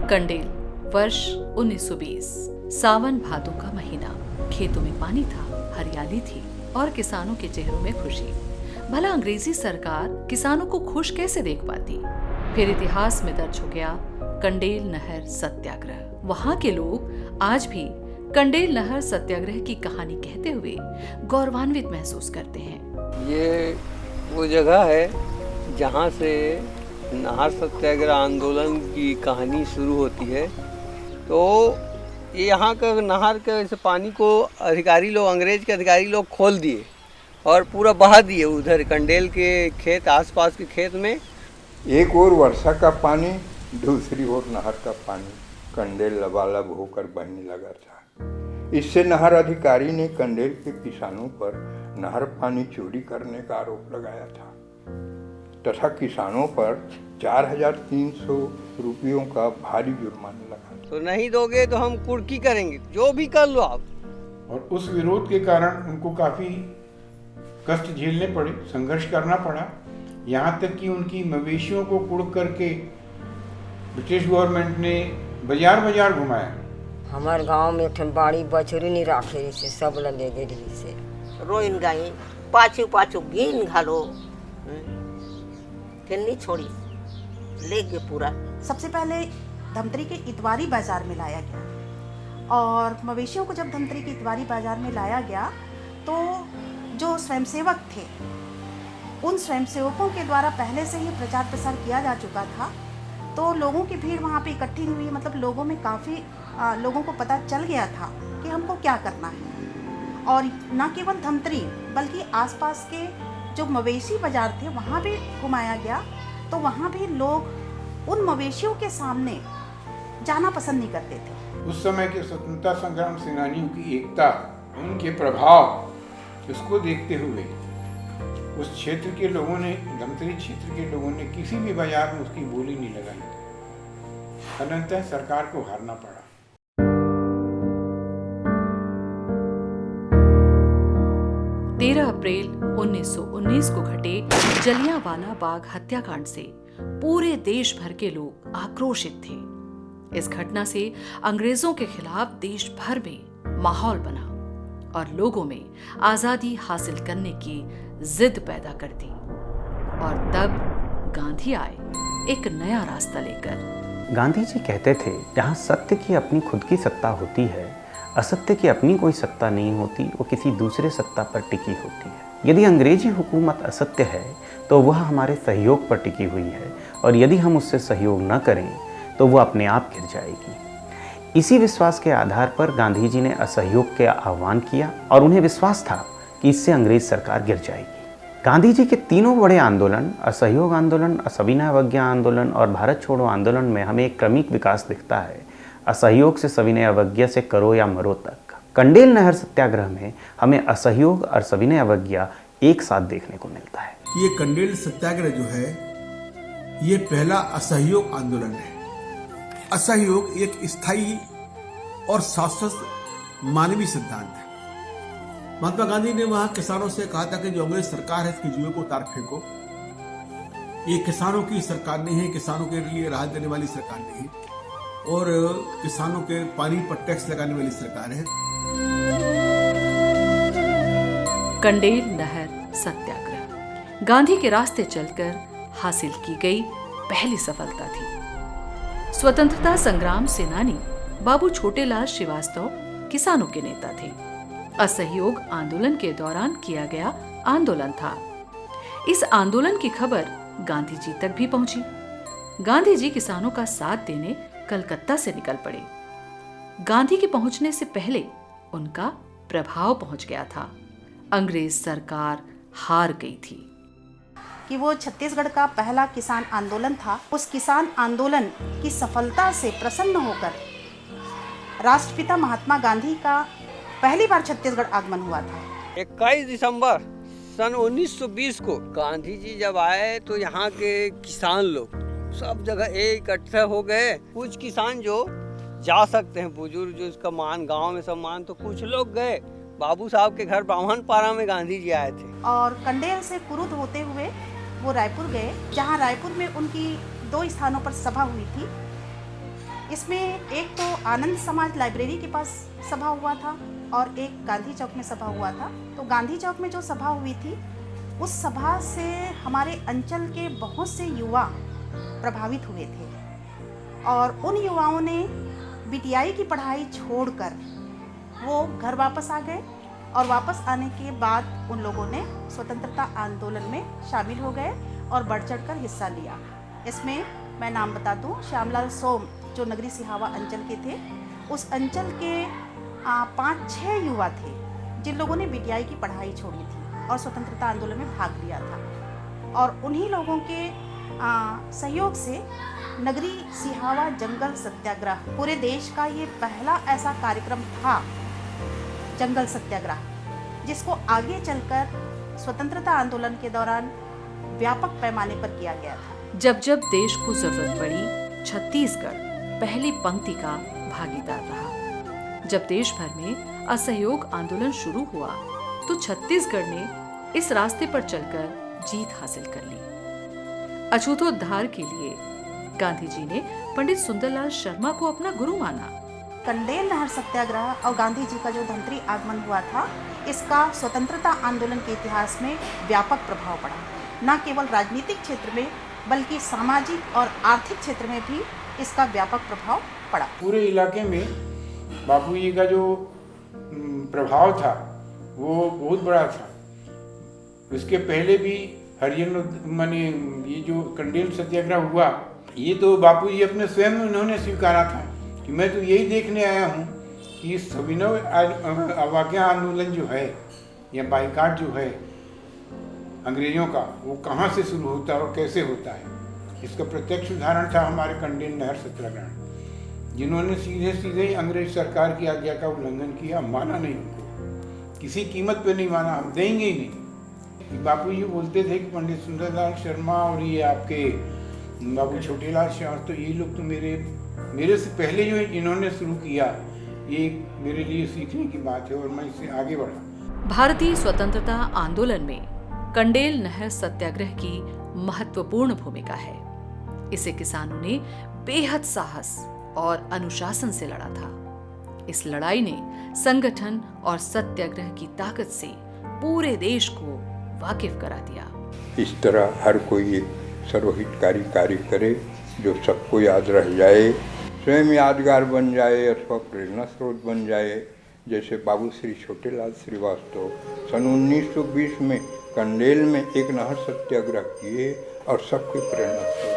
कंडेल, वर्ष 1920। सावन भादों का महीना। खेतों में पानी था, हरियाली थी और किसानों के चेहरों में खुशी। भला अंग्रेजी सरकार किसानों को खुश कैसे देख पाती। फिर इतिहास में दर्ज हो गया कंडेल नहर सत्याग्रह। वहां के लोग आज भी कंडेल नहर सत्याग्रह की कहानी कहते हुए गौरवान्वित महसूस करते हैं। ये वो जगह है जहाँ से नहर सत्याग्रह आंदोलन की कहानी शुरू होती है। तो ये यहाँ का नहर के इस पानी को अधिकारी लोग, अंग्रेज के अधिकारी लोग खोल दिए और पूरा बहा दिए उधर कंडेल के खेत, आसपास के खेत में। एक ओर वर्षा का पानी, दूसरी ओर नहर का पानी कंडेल लबालब होकर बहने लगा था। इससे नहर अधिकारी ने कंडेल के किसानों पर नहर पानी चोरी करने का आरोप लगाया था तथा किसानों पर 4,300 रुपयों का भारी जुर्माना लगा। तो नहीं दोगे तो हम कुर्की करेंगे, जो भी कर लो आप। और उस विरोध के कारण उनको काफ़ी कष्ट झेलने पड़े, संघर्ष करना पड़ा। यहाँ तक कि उनकी मवेशियों को कुड़ करके ब्रिटिश गवर्नमेंट ने बाजार बाजार घुमाया। हमारे गांव में ठन बाड़ी बछड़ी नहीं राखे से सब ल ले गए से रोइन गई पाछू पाछू गिन घालो फिर नहीं छोड़ी, ले गए पूरा। सबसे पहले धमतरी के इतवारी बाजार में लाया गया और मवेशियों को जब धमतरी के इतवारी बाजार में लाया गया तो जो स्वयंसेवक थे उन स्वयंसेवकों के द्वारा पहले से ही प्रचार प्रसार किया जा चुका था। तो लोगों की भीड़ वहाँ पे इकट्ठी हुई, मतलब लोगों में काफ़ी लोगों को पता चल गया था कि हमको क्या करना है। और न केवल धमतरी बल्कि आसपास के जो मवेशी बाजार थे वहाँ भी घुमाया गया। तो वहाँ भी लोग उन मवेशियों के सामने जाना पसंद नहीं करते थे। उस समय के स्वतंत्रता संग्राम सेनानियों की एकता, उनके प्रभाव, इसको देखते हुए उस क्षेत्र के लोगों ने, धमतरी क्षेत्र के लोगों ने किसी भी बाजार में उसकी बोली नहीं लगाई। अनंततः सरकार को हारना पड़ा। 13 अप्रैल 1919 को घटे जलियांवाला बाग हत्याकांड से पूरे देश भर के लोग आक्रोशित थे। इस घटना से अंग्रेजों के खिलाफ देश भर में माहौल बना और लोगों में आजादी हासिल करने की जिद पैदा कर दी। और तब गांधी आए एक नया रास्ता लेकर। गांधी जी कहते थे, जहाँ सत्य की अपनी खुद की सत्ता होती है, असत्य की अपनी कोई सत्ता नहीं होती, वो किसी दूसरे सत्ता पर टिकी होती है। यदि अंग्रेजी हुकूमत असत्य है तो वह हमारे सहयोग पर टिकी हुई है और यदि हम उससे सहयोग न करें तो वह अपने आप गिर जाएगी। इसी विश्वास के आधार पर गांधी जी ने असहयोग के आह्वान किया और उन्हें विश्वास था कि इससे अंग्रेज सरकार गिर जाएगी। गांधी जी के तीनों बड़े आंदोलन, असहयोग आंदोलन, सविनय अवज्ञा आंदोलन और भारत छोड़ो आंदोलन में हमें एक क्रमिक विकास दिखता है। असहयोग से सविनय अवज्ञा से करो या मरो तक। कंडेल नहर सत्याग्रह में हमें असहयोग और सविनय अवज्ञा एक साथ देखने को मिलता है। ये कंडेल सत्याग्रह जो है ये पहला असहयोग आंदोलन है। असहयोग एक स्थायी और शाश्वत मानवीय सिद्धांत है। महात्मा गांधी ने वहां किसानों से कहा था कि जो अंग्रेज सरकार है इसके जुए को उतार फेंको। ये किसानों की सरकार नहीं है, किसानों के लिए राहत देने वाली सरकार नहीं है और किसानों के पानी पर टैक्स लगाने वाली सरकार है। कंडेल नहर सत्याग्रह गांधी के रास्ते चलकर हासिल की गई पहली सफलता थी। स्वतंत्रता संग्राम सेनानी बाबू छोटेलाल श्रीवास्तव किसानों के नेता थे। असहयोग आंदोलन के दौरान किया गया आंदोलन था। इस आंदोलन की खबर गांधी जी तक भी पहुंची। गांधी जी किसानों का साथ देने कलकत्ता से निकल पड़े। गांधी के पहुंचने से पहले उनका प्रभाव पहुंच गया था। अंग्रेज सरकार हार गई थी कि वो छत्तीसगढ़ का पहला किसान आंदोलन था। उस किसान आंदोलन की सफलता से प्रसन्न होकर राष्ट्रपिता महात्मा गांधी का पहली बार छत्तीसगढ़ आगमन हुआ था। 21 दिसंबर सन 1920 को गांधी जी जब आए तो यहाँ के किसान लोग सब जगह इकट्ठे हो गए। कुछ किसान जो जा सकते हैं, बुजुर्ग जो इसका मान, गांव में सब मान, तो कुछ लोग गए। बाबू साहब के घर ब्राह्मणपारा में गांधी जी आए थे और कंडेल से कुरुद होते हुए वो रायपुर गए, जहाँ रायपुर में उनकी 2 स्थानों पर सभा हुई थी। इसमें एक तो आनंद समाज लाइब्रेरी के पास सभा हुआ था और एक गांधी चौक में सभा हुआ था। तो गांधी चौक में जो सभा हुई थी, उस सभा से हमारे अंचल के बहुत से युवा प्रभावित हुए थे और उन युवाओं ने बीटीआई की पढ़ाई छोड़कर वो घर वापस आ गए और वापस आने के बाद उन लोगों ने स्वतंत्रता आंदोलन में शामिल हो गए और बढ़ चढ़कर हिस्सा लिया। इसमें मैं नाम बता दूं, श्यामलाल सोम जो नगरी सिहावा अंचल के थे, उस अंचल के 5-6 युवा थे जिन लोगों ने बीटीआई की पढ़ाई छोड़ी थी और स्वतंत्रता आंदोलन में भाग लिया था। और उन्हीं लोगों के सहयोग से नगरी सिहावा जंगल सत्याग्रह, पूरे देश का ये पहला ऐसा कार्यक्रम था जंगल सत्याग्रह, जिसको आगे चलकर स्वतंत्रता आंदोलन के दौरान व्यापक पैमाने पर किया गया था। जब जब देश को जरूरत पड़ी, छत्तीसगढ़ पहली पंक्ति का भागीदार रहा। जब देश भर में असहयोग आंदोलन शुरू हुआ तो छत्तीसगढ़ ने इस रास्ते पर चलकर जीत हासिल कर ली। अछूतोद्धार के लिए गांधी जी ने पंडित सुंदरलाल शर्मा को अपना गुरु माना। कंडेल नहर सत्याग्रह और गांधी जी का जो धमतरी आगमन हुआ था, इसका स्वतंत्रता आंदोलन के इतिहास में व्यापक प्रभाव पड़ा। न केवल राजनीतिक क्षेत्र में बल्कि सामाजिक और आर्थिक क्षेत्र में भी इसका व्यापक प्रभाव पड़ा। पूरे इलाके में बापू जी का जो प्रभाव था वो बहुत बड़ा था। उसके पहले भी हरिजन माने ये जो कंडेल सत्याग्रह हुआ, ये तो बापू जी अपने स्वयं उन्होंने स्वीकारा था कि मैं तो यही देखने आया हूँ कि सविनय अवज्ञा आंदोलन जो है या बाइकाट जो है अंग्रेजों का, वो कहाँ से शुरू होता है और कैसे होता है। इसका प्रत्यक्ष उदाहरण था हमारे कंडेल नहर सत्याग्रह, जिन्होंने सीधे सीधे ही अंग्रेज सरकार की आज्ञा का उल्लंघन किया, माना नहीं उनको, किसी कीमत पे नहीं माना, हम देंगे ही नहीं। बापू जी बोलते थे कि पंडित सुंदरलाल शर्मा और ये आपके बाबू छोटेलाल शास्त्री, तो ये लोग तो मेरे से पहले जो इन्होंने शुरू किया, ये मेरे लिए सीखने की बात है और मैं इससे आगे बढ़ा। भारतीय स्वतंत्रता आंदोलन में कंडेल नहर सत्याग्रह की महत्वपूर्ण भूमिका है। इसे किसानों ने बेहद साहस और अनुशासन से लड़ा था। इस लड़ाई ने संगठन और सत्याग्रह की ताकत से पूरे देश को वाकिफ करा दिया। इस तरह हर कोई एक सर्वहितकारी कार्य करे जो सबको याद रह जाए, स्वयं यादगार बन जाए अथवा प्रेरणा स्रोत बन जाए। जैसे बाबू श्री छोटेलाल श्रीवास्तव सन 1920 में कंडेल में एक नहर सत्याग्रह किए और सबके प्रेरणा स्रोत